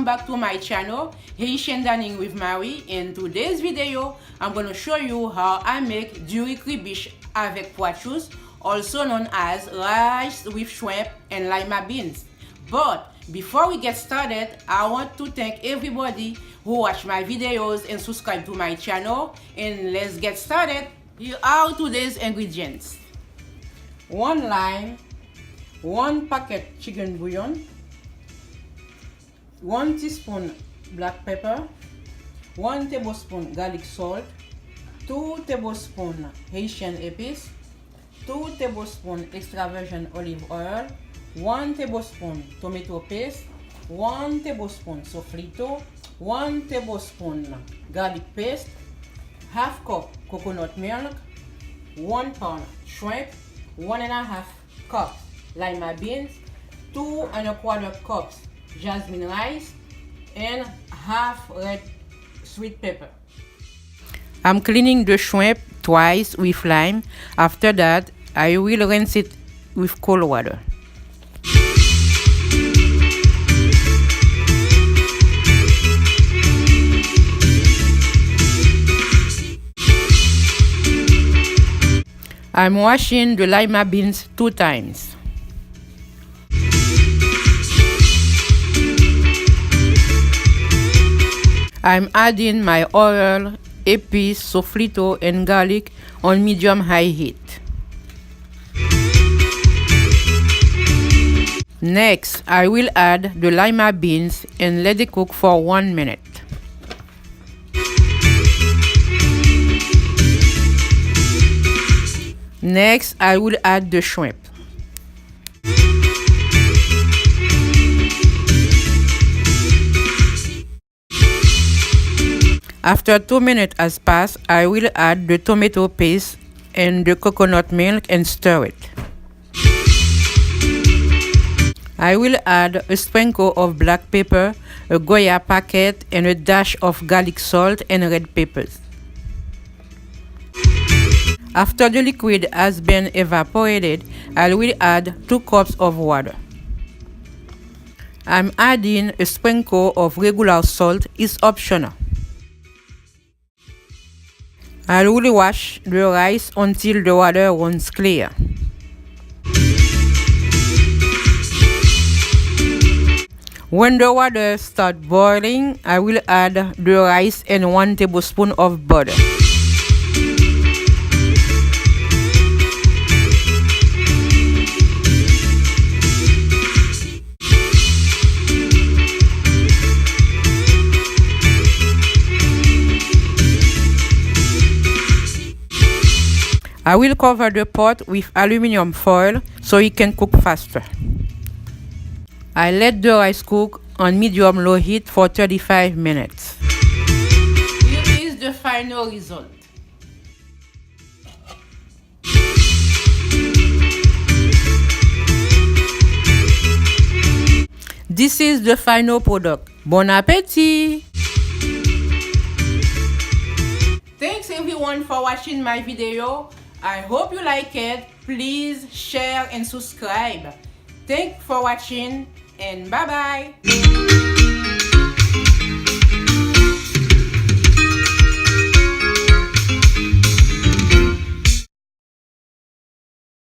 welcome back to my channel, Haitian Dining with Marie. In today's video, I'm going to show you how I make Diri Kribich avec poitrus, also known as rice with shrimp and lima beans. But before we get started, I want to thank everybody who watch my videos and subscribe to my channel. And let's get started. Here are today's ingredients: 1 lime, 1 packet chicken bouillon, 1 teaspoon black pepper, 1 tablespoon garlic salt, 2 tablespoons Haitian epis, 2 tablespoons extra virgin olive oil, 1 tablespoon tomato paste, 1 tablespoon sofrito, 1 tablespoon garlic paste, half cup coconut milk, 1 pound shrimp, 1.5 cups lima beans, 2 1/4 cups jasmine rice, and half red sweet pepper. I'm cleaning the shrimp twice with lime. After that, I will rinse it with cold water. I'm washing the lima beans 2 times. I'm adding my oil, epis, sofrito, and garlic on medium-high heat. Next, I will add the lima beans and let it cook for 1 minute. Next, I will add the shrimp. After 2 minutes has passed, I will add the tomato paste and the coconut milk and stir it. I will add a sprinkle of black pepper, a Goya packet, and a dash of garlic salt and red peppers. After the liquid has been evaporated, I will add 2 cups of water. I'm adding a sprinkle of regular salt. It's optional. I will wash the rice until the water runs clear. When the water starts boiling, I will add the rice and 1 tablespoon of butter. I will cover the pot with aluminum foil so it can cook faster. I let the rice cook on medium-low heat for 35 minutes. Here is the final result. This is the final product. Bon appétit! Thanks everyone for watching my video. I hope you like it. Please share and subscribe. Thanks for watching and bye bye.